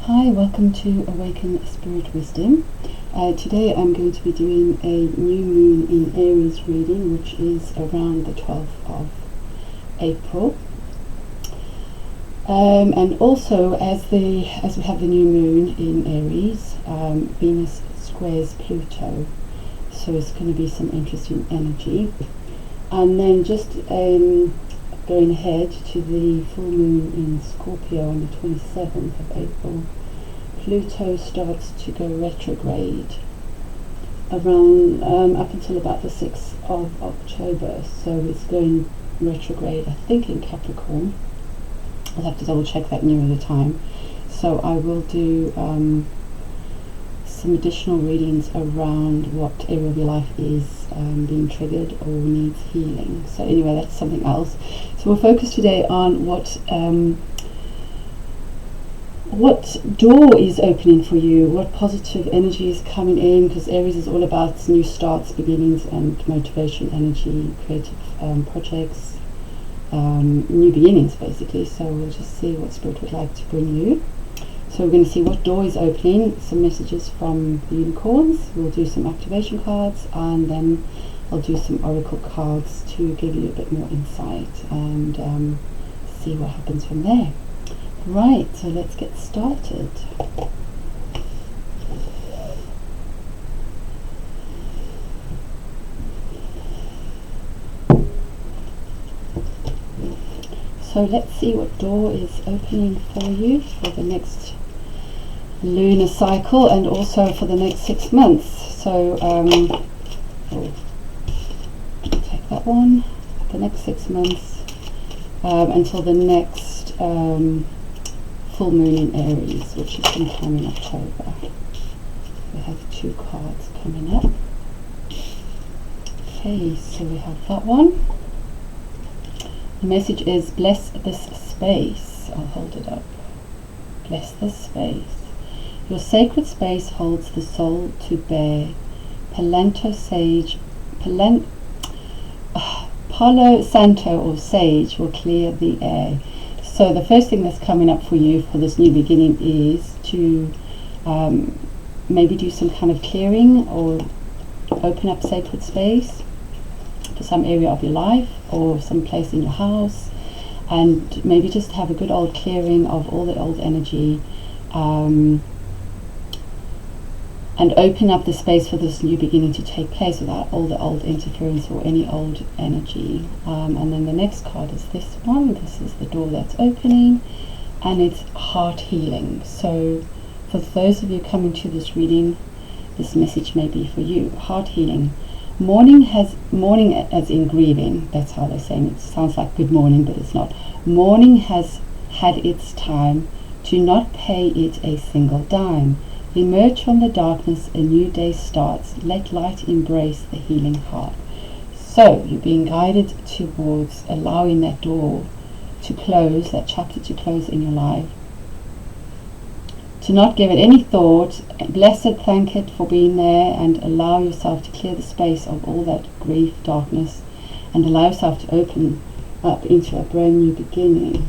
Hi, welcome to Awaken Spirit Wisdom. Today I'm going to be doing a new moon in Aries reading, which is around the 12th of April. And also, as we have the new moon in Aries, Venus squares Pluto, so it's going to be some interesting energy. And then just going ahead to the full moon in Scorpio on the 27th of April, Pluto starts to go retrograde around up until about the 6th of October. So it's going retrograde, I think, in Capricorn. I'll have to double check that nearer the time. So I will do some additional readings around what area of your life is being triggered or needs healing. So anyway, that's something else. So we'll focus today on what door is opening for you, what positive energy is coming in, because Aries is all about new starts, beginnings, and motivation, energy, creative projects, new beginnings basically. So we'll just see what Spirit would like to bring you. So we're going to see what door is opening, some messages from the unicorns, we'll do some activation cards, and then I'll do some oracle cards to give you a bit more insight and see what happens from there. Right, so let's get started. So let's see what door is opening for you for the next lunar cycle and also for the next 6 months. So take that one, the next 6 months until the next full moon in Aries, which is sometime in October. We have 2 cards coming up. Okay, so we have that one. The message is, bless this space. I'll hold it up. Bless this space. Your sacred space holds the soul to bear. Palo Santo or sage will clear the air. So the first thing that's coming up for you for this new beginning is to maybe do some kind of clearing or open up sacred space for some area of your life or some place in your house, and maybe just have a good old clearing of all the old energy and open up the space for this new beginning to take place without all the old interference or any old energy. And then the next card is this one. This is the door that's opening, and it's heart healing. So for those of you coming to this reading, this message may be for you. Heart healing. Mourning as in grieving. That's how they're saying it. It sounds like good morning, but it's not. Mourning has had its time. Do not pay it a single dime. Emerge from the darkness, a new day starts. Let light embrace the healing heart. So you're being guided towards allowing that door to close, that chapter to close in your life. To not give it any thought, bless it, thank it for being there, and allow yourself to clear the space of all that grief, darkness, and allow yourself to open up into a brand new beginning.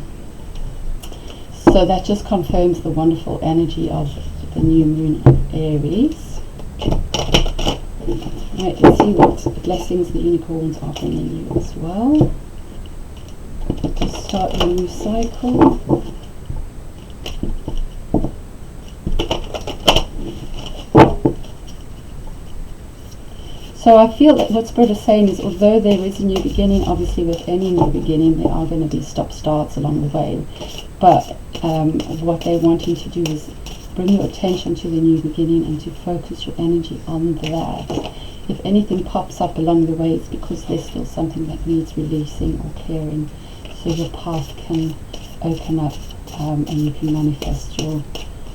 So that just confirms the wonderful energy of the new moon in Aries. Right, let's see what blessings the unicorns are bringing you as well to start your new cycle. So I feel that what Spirit is saying is, although there is a new beginning, obviously with any new beginning there are going to be stop-starts along the way, but what they're wanting to do is bring your attention to the new beginning and to focus your energy on that. If anything pops up along the way, it's because there's still something that needs releasing or clearing, so your path can open up and you can manifest your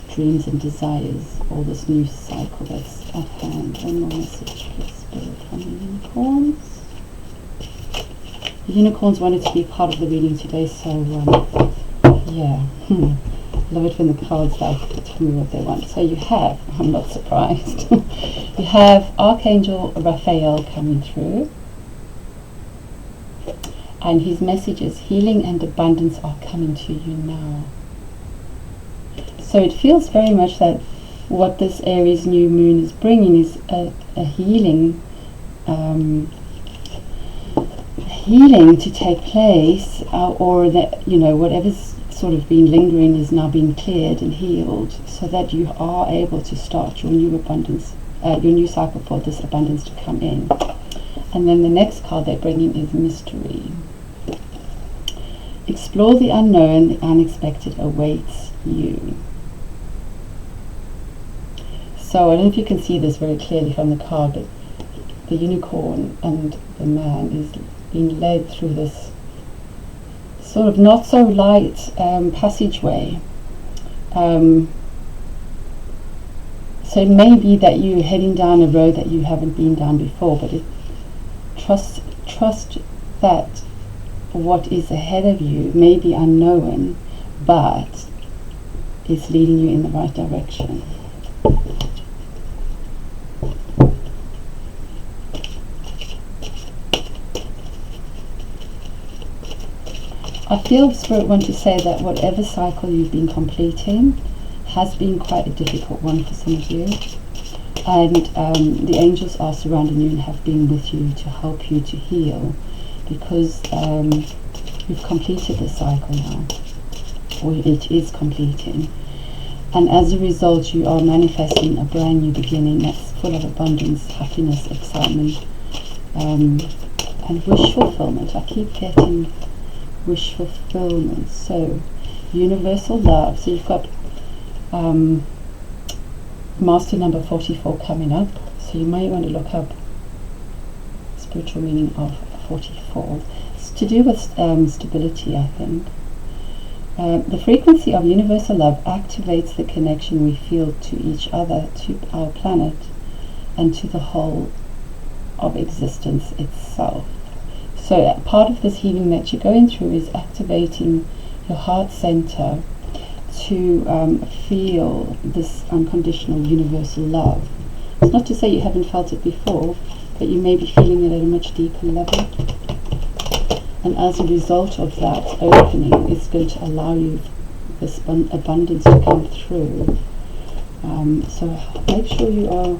dreams and desires, or this new cycle that's at hand. One more message, please, Spirit, from the unicorns. The unicorns wanted to be part of the reading today, so yeah. Love it when the cards like tell me what they want. So you have, I'm not surprised, you have Archangel Raphael coming through, and his message is, healing and abundance are coming to you now. So it feels very much that what this Aries new moon is bringing is a healing, healing to take place, or that, you know, whatever's sort of been lingering is now being cleared and healed, so that you are able to start your new abundance, your new cycle for this abundance to come in. And then the next card they're bringing is mystery. Explore the unknown, the unexpected awaits you. So I don't know if you can see this very clearly from the card, but the unicorn and the man is being led through this sort of not so light passageway. So it may be that you're heading down a road that you haven't been down before, but trust that what is ahead of you may be unknown, but is leading you in the right direction. I feel Spirit want to say that whatever cycle you've been completing has been quite a difficult one for some of you, and the angels are surrounding you and have been with you to help you to heal, because you've completed the cycle now, or it is completing, and as a result you are manifesting a brand new beginning that's full of abundance, happiness, excitement, and wish fulfillment. I keep getting wish fulfillment. So universal love. So you've got master number 44 coming up, so you may want to look up spiritual meaning of 44. It's to do with stability, I think. The frequency of universal love activates the connection we feel to each other, to our planet, and to the whole of existence itself. So part of this healing that you're going through is activating your heart center to feel this unconditional universal love. It's not to say you haven't felt it before, but you may be feeling it at a much deeper level. And as a result of that opening, it's going to allow you this abundance to come through. So make sure you are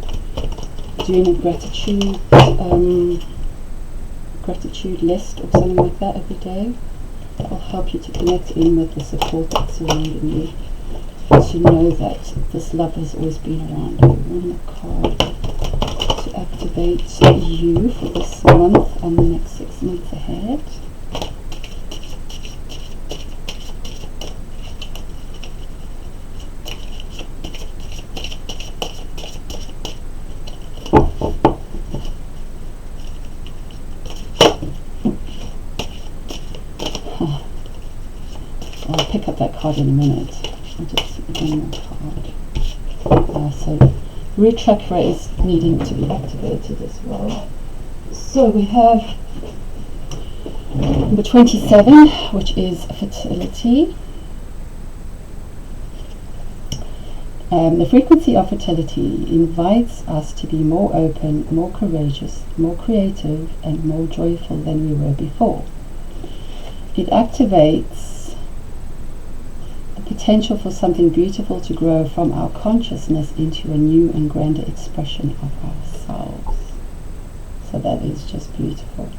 doing a gratitude list or something like that every day. That will help you to connect in with the support that's surrounding you, to know that this love has always been around you. One more card to activate you for this month and the next 6 months ahead. I'll pick up that card in a minute. I'll just one more card. So root chakra is needing to be activated as well. So we have number 27, which is fertility. The frequency of fertility invites us to be more open, more courageous, more creative, and more joyful than we were before. It activates the potential for something beautiful to grow from our consciousness into a new and grander expression of ourselves. So that is just beautiful.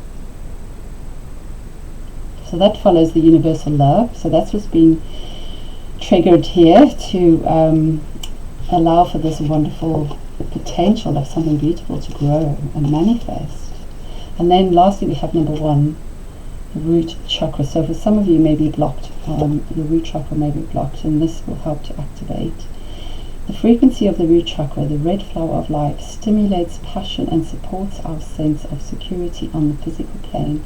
So that follows the universal love. So that's what's being triggered here to allow for this wonderful potential of something beautiful to grow and manifest. And then lastly we have number 1, the root chakra. So for some of you may be blocked, your root chakra may be blocked, and this will help to activate. The frequency of the root chakra, the red flower of life, stimulates passion and supports our sense of security on the physical plane,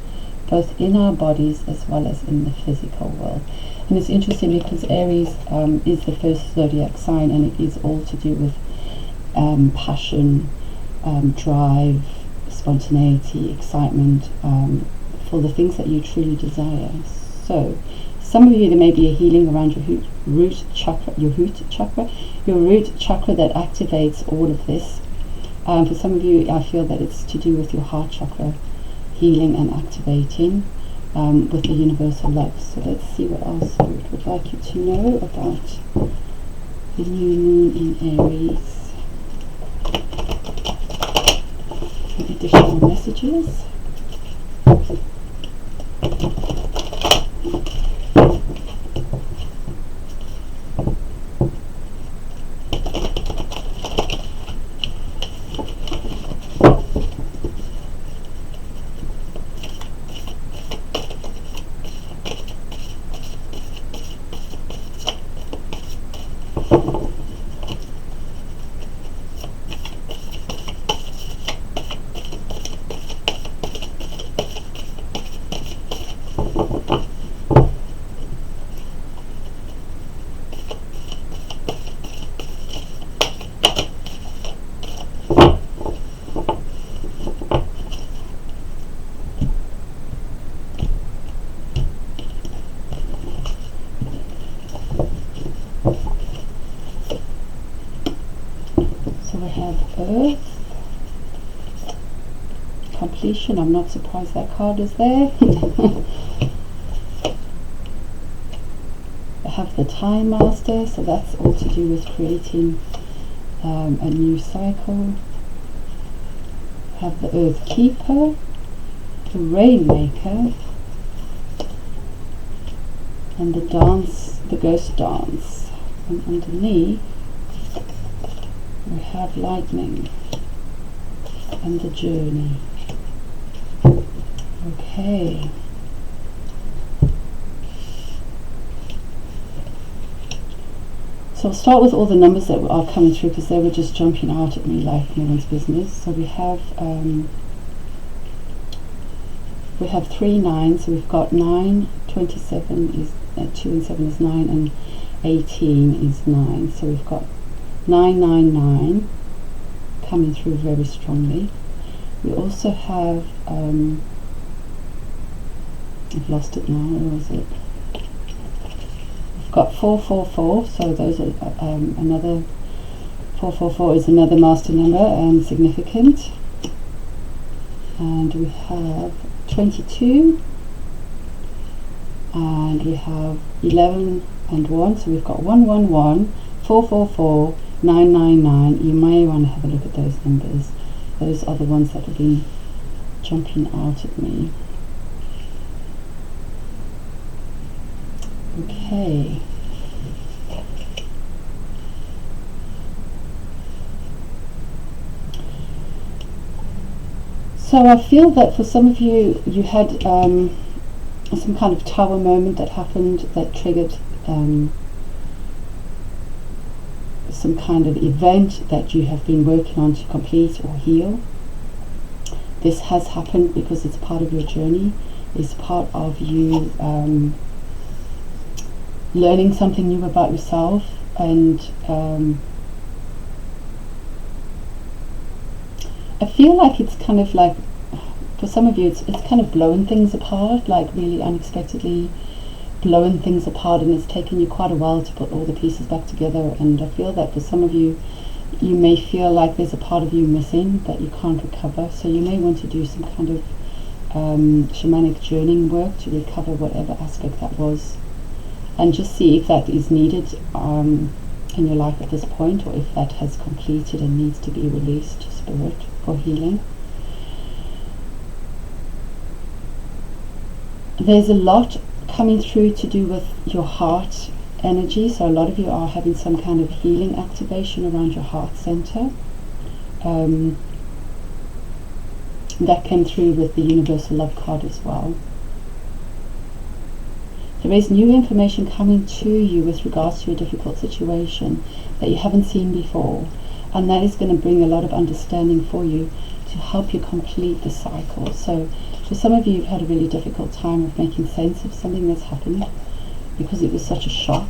both in our bodies as well as in the physical world. And it's interesting because Aries is the first zodiac sign, and it is all to do with passion, drive, spontaneity, excitement, for the things that you truly desire. So some of you, there may be a healing around your root chakra that activates all of this. For some of you, I feel that it's to do with your heart chakra healing and activating with the universal love. So let's see what else Spirit would like you to know about the new moon in Aries. Additional messages. Earth, completion. I'm not surprised that card is there. I have the Time Master, so that's all to do with creating a new cycle. I have the Earth Keeper, the Rainmaker, and the Dance, the Ghost Dance. And underneath we have Lightning and the Journey. Okay. So I'll start with all the numbers that are coming through because they were just jumping out at me like no one's business. So we have 3 9s. So we've got 9, 27 is 2 and 7 is 9, and 18 is 9. So we've got 999 coming through very strongly. We also have I've lost it now, where was it? We've got 444, so those are another 444 is another master number and significant. And we have 22, and we have 11 and 1, so we've got 111, 444, 999. You may want to have a look at those numbers. Those are the ones that have been jumping out at me. Okay. So I feel that for some of you, you had some kind of tower moment that happened that triggered some kind of event that you have been working on to complete or heal. This has happened because it's part of your journey. It's part of you learning something new about yourself, and I feel like it's kind of like, for some of you, it's kind of blowing things apart, like really unexpectedly blowing things apart, and it's taken you quite a while to put all the pieces back together. And I feel that for some of you, you may feel like there's a part of you missing that you can't recover, so you may want to do some kind of shamanic journeying work to recover whatever aspect that was, and just see if that is needed in your life at this point, or if that has completed and needs to be released to spirit for healing. There's a lot coming through to do with your heart energy, so a lot of you are having some kind of healing activation around your heart center. That came through with the Universal Love card as well. There is new information coming to you with regards to a difficult situation that you haven't seen before, and that is going to bring a lot of understanding for you to help you complete the cycle. So for some of you, you've had a really difficult time of making sense of something that's happened because it was such a shock.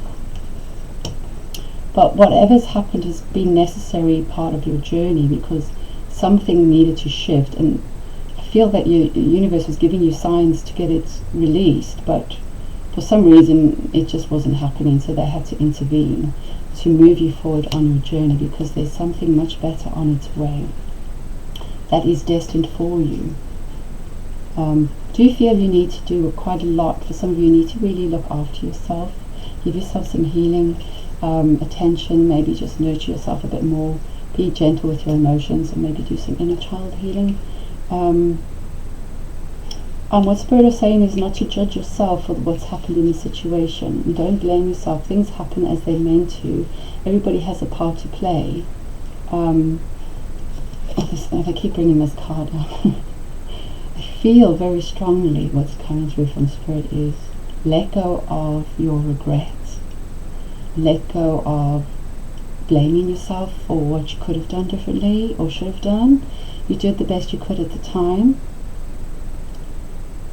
But whatever's happened has been necessary part of your journey, because something needed to shift, and I feel that the universe was giving you signs to get it released, but for some reason it just wasn't happening, so they had to intervene to move you forward on your journey, because there's something much better on its way that is destined for you. Do you feel you need to do quite a lot? For some of you, you need to really look after yourself, give yourself some healing, attention, maybe just nurture yourself a bit more, be gentle with your emotions, and maybe do some inner child healing. And what Spirit is saying is not to judge yourself for what's happened in the situation. You don't blame yourself. Things happen as they're meant to. Everybody has a part to play. I keep bringing this card up. I feel very strongly what's coming through from Spirit is let go of your regrets. Let go of blaming yourself for what you could have done differently or should have done. You did the best you could at the time.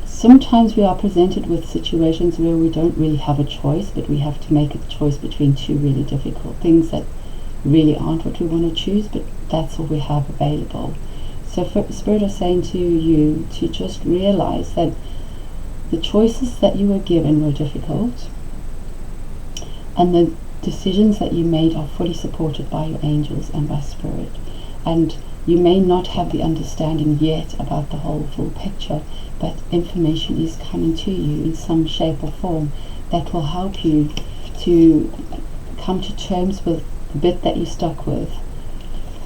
Sometimes we are presented with situations where we don't really have a choice, but we have to make a choice between two really difficult things that really aren't what we want to choose, but that's all we have available. So Spirit is saying to you to just realize that the choices that you were given were difficult, and the decisions that you made are fully supported by your angels and by Spirit. And you may not have the understanding yet about the whole full picture, but information is coming to you in some shape or form that will help you to come to terms with the bit that you're stuck with,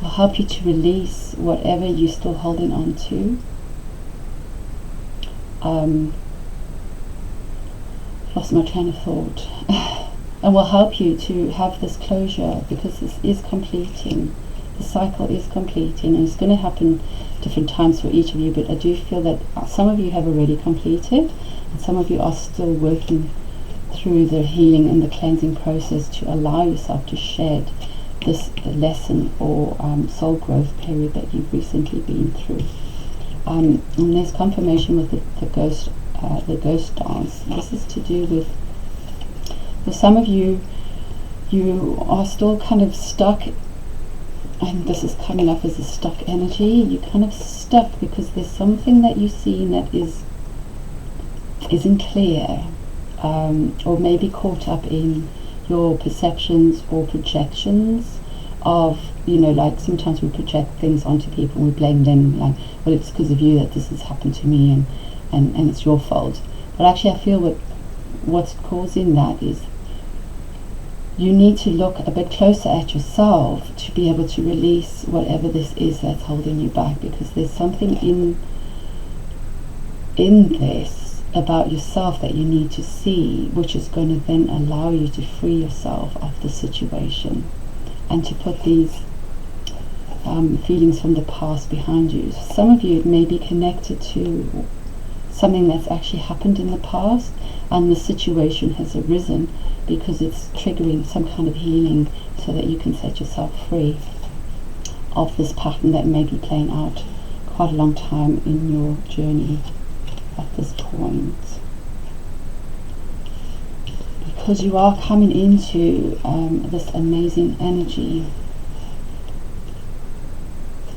will help you to release whatever you're still holding on to. Lost my train of thought. And will help you to have this closure, because this is completing. The cycle is completing, and it's going to happen different times for each of you, but I do feel that some of you have already completed, and some of you are still working through the healing and the cleansing process to allow yourself to shed this lesson or soul growth period that you've recently been through. And there's confirmation with the ghost dance. This is to do with, for some of you, you are still kind of stuck, and this is coming up as a stuck energy. You're kind of stuck because there's something that you see that isn't clear, or maybe caught up in your perceptions or projections of, like sometimes we project things onto people and we blame them, like, well, it's because of you that this has happened to me, and it's your fault. But actually I feel what's causing that is you need to look a bit closer at yourself to be able to release whatever this is that's holding you back, because there's something in this about yourself that you need to see, which is going to then allow you to free yourself of the situation and to put these feelings from the past behind you. So some of you, it may be connected to something that's actually happened in the past, and the situation has arisen because it's triggering some kind of healing so that you can set yourself free of this pattern that may be playing out quite a long time in your journey at this point. Because you are coming into this amazing energy.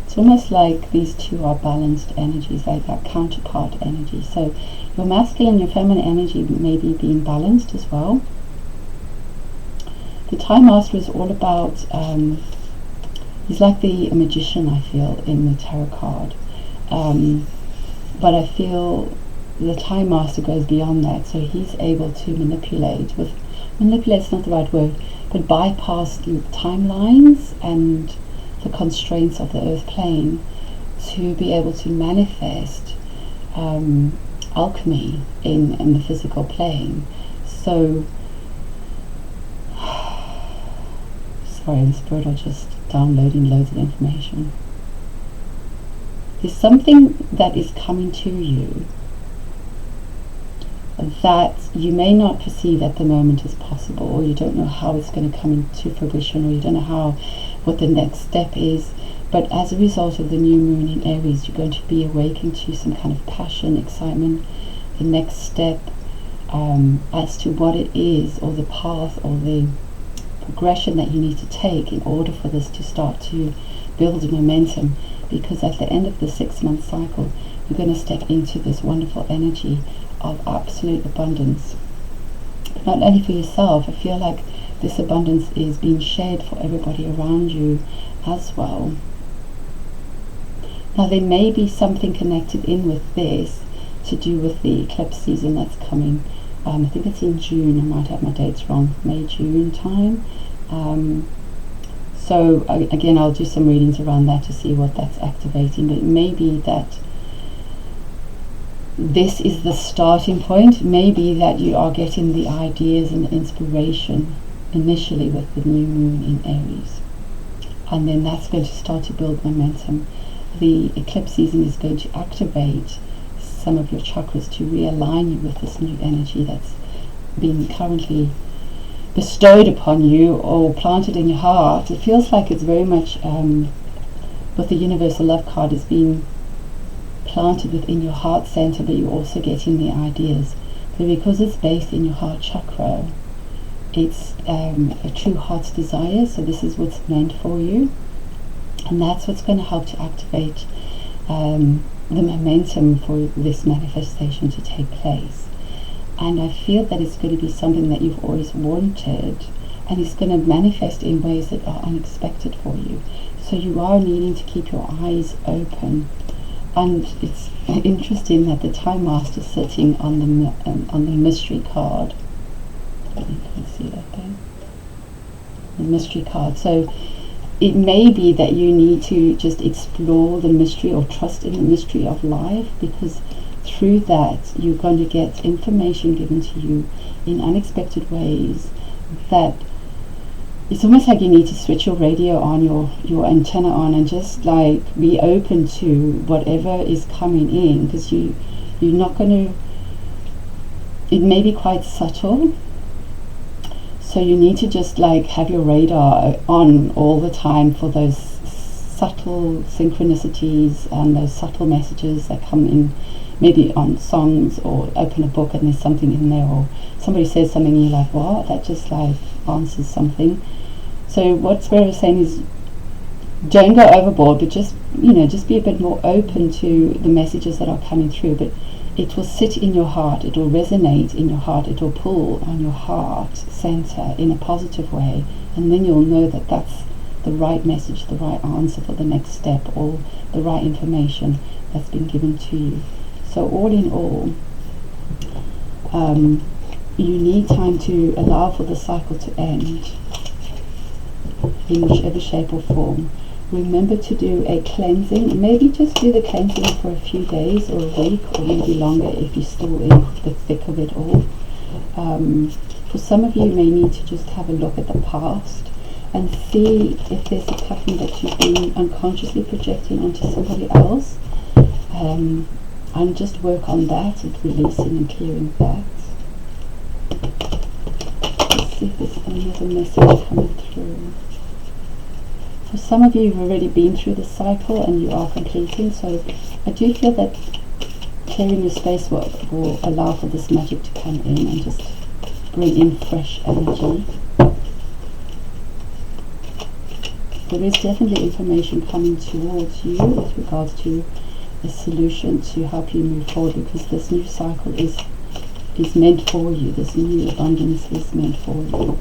It's almost like these two are balanced energies, like that counterpart energy. So your masculine, your feminine energy may be being balanced as well. The Time Master is all about, he's like the magician, I feel, in the tarot card. But I feel the Time Master goes beyond that, so he's able to manipulate's not the right word, but bypass the timelines and the constraints of the earth plane to be able to manifest alchemy in the physical plane. So sorry, the Spirit are just downloading loads of information. There's something that is coming to you that you may not perceive at the moment as possible, or you don't know how it's going to come into fruition, or you don't know what the next step is. But as a result of the new moon in Aries, you're going to be awakened to some kind of passion, excitement, the next step, as to what it is, or the path, or the progression that you need to take in order for this to start to build momentum. Because at the end of the 6-month cycle, you're going to step into this wonderful energy of absolute abundance. Not only for yourself, I feel like this abundance is being shared for everybody around you as well. Now there may be something connected in with this to do with the eclipse season that's coming. I think it's in June, I might have my dates wrong, May, June time, So again, I'll do some readings around that to see what that's activating. But it may be that this is the starting point. Maybe that you are getting the ideas and the inspiration initially with the new moon in Aries, and then that's going to start to build momentum. The eclipse season is going to activate some of your chakras to realign you with this new energy that's been currently bestowed upon you or planted in your heart. It feels like it's very much with the universal love card is being planted within your heart center, but you're also getting the ideas. But because it's based in your heart chakra, it's a true heart's desire, so this is what's meant for you, and that's what's going to help to activate the momentum for this manifestation to take place. And I feel that it's going to be something that you've always wanted, and it's going to manifest in ways that are unexpected for you. So you are needing to keep your eyes open. And it's interesting that the Time Master is sitting on the mystery card. You can see that there, the mystery card. So it may be that you need to just explore the mystery or trust in the mystery of life, because through that you're going to get information given to you in unexpected ways that it's almost like you need to switch your radio on, your antenna on, and just like be open to whatever is coming in, because you're not going to, it may be quite subtle, so you need to just like have your radar on all the time for those subtle synchronicities and those subtle messages that come in, maybe on songs, or open a book and there's something in there, or somebody says something and you're like, what? That just like answers something. So what Spirit is saying is, don't go overboard, but just, just be a bit more open to the messages that are coming through. But it will sit in your heart, it will resonate in your heart, it will pull on your heart center in a positive way, and then you'll know that that's the right message, the right answer for the next step, or the right information that's been given to you. So all in all, you need time to allow for the cycle to end in whichever shape or form. Remember to do a cleansing. Maybe just do the cleansing for a few days or a week, or maybe longer if you're still in the thick of it all. For some of you, you may need to just have a look at the past and see if there's a pattern that you've been unconsciously projecting onto somebody else, and just work on that and releasing and clearing that. Let's see if there's any other message coming through. For some of you, you've already been through the cycle and you are completing, so I do feel that clearing your space will allow for this magic to come in and just bring in fresh energy. There is definitely information coming towards you with regards to a solution to help you move forward, because this new cycle is meant for you. This new abundance is meant for you.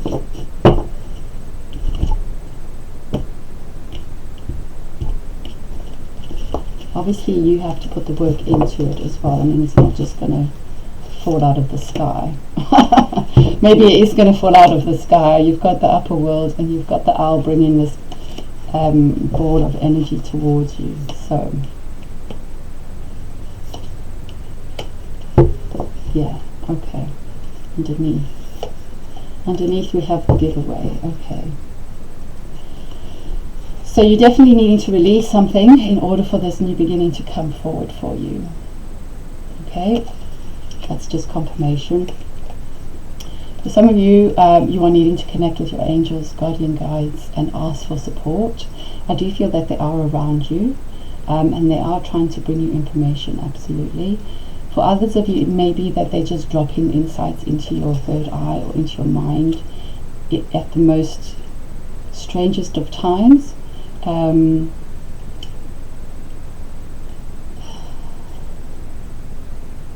Obviously you have to put the work into it as well. I mean, it's not just going to fall out of the sky. Maybe it is going to fall out of the sky. You've got the upper world and you've got the owl bringing this ball of energy towards you. So yeah, okay. Underneath we have the giveaway. Okay. So you're definitely needing to release something in order for this new beginning to come forward for you. Okay, that's just confirmation. For some of you, you are needing to connect with your angels, guardian guides, and ask for support. I do feel that they are around you, and they are trying to bring you information, absolutely. For others of you, it may be that they're just dropping insights into your third eye or into your mind at the most strangest of times.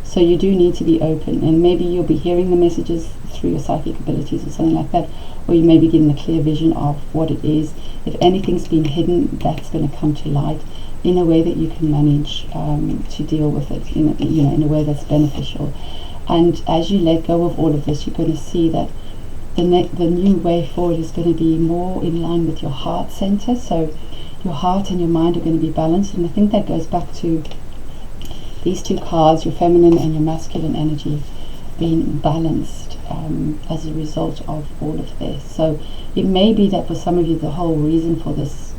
So you do need to be open, and maybe you'll be hearing the messages through your psychic abilities or something like that, or you may be getting a clear vision of what it is. If anything's been hidden, that's going to come to light in a way that you can manage to deal with it in a way that's beneficial. And as you let go of all of this, you're going to see that the new way forward is going to be more in line with your heart center. So your heart and your mind are going to be balanced, and I think that goes back to these two cards, your feminine and your masculine energy being balanced as a result of all of this. So it may be that for some of you the whole reason for this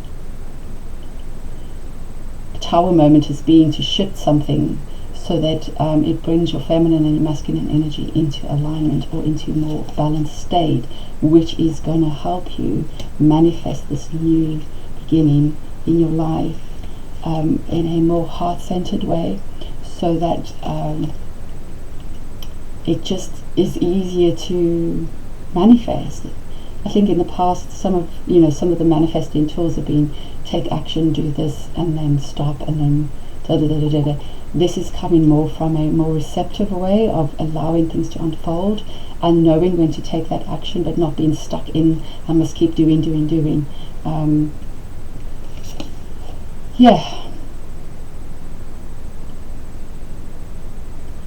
tower moment is being to shift something so that it brings your feminine and your masculine energy into alignment or into a more balanced state, which is going to help you manifest this new beginning in your life in a more heart-centered way, so that it just is easier to manifest. I think in the past some of the manifesting tools have been take action, do this, and then stop, and then da da da da da. This is coming more from a more receptive way of allowing things to unfold and knowing when to take that action, but not being stuck in I must keep doing.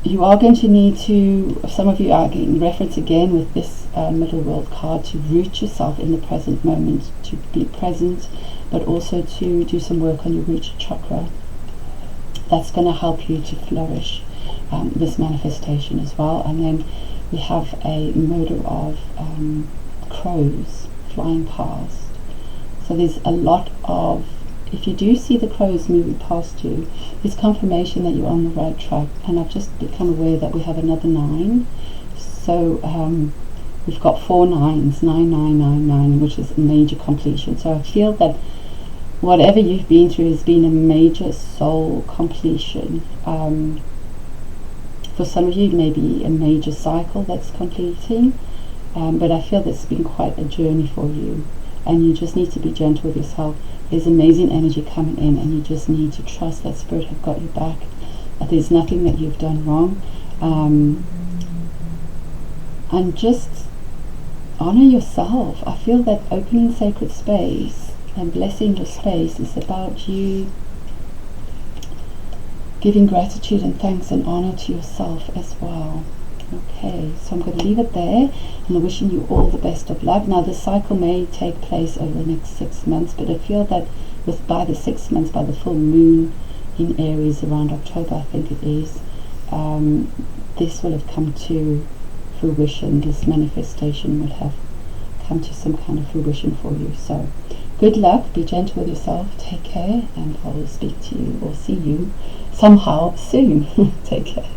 You are going to need to, some of you are getting reference again with this middle world card, to root yourself in the present moment, to be present, but also to do some work on your root chakra. That's going to help you to flourish this manifestation as well. And then we have a model of crows flying past. So there's a lot of, if you do see the crows moving past you, it's confirmation that you're on the right track. And I've just become aware that we have another 9. So we've got 4 9s, 9999, which is a major completion. So I feel that whatever you've been through has been a major soul completion. For some of you, it may be a major cycle that's completing, but I feel that's been quite a journey for you, and you just need to be gentle with yourself. There's amazing energy coming in, and you just need to trust that Spirit have got your back, that there's nothing that you've done wrong, and just honor yourself. I feel that opening sacred space and blessing your space is about you giving gratitude and thanks and honor to yourself as well. Okay, so I'm going to leave it there, and I'm wishing you all the best of luck. Now, the cycle may take place over the next 6 months, but I feel that by the 6 months, by the full moon in Aries around October, I think it is, this will have come to fruition. This manifestation will have come to some kind of fruition for you. So good luck, be gentle with yourself, take care, and I will speak to you or see you somehow soon. Take care.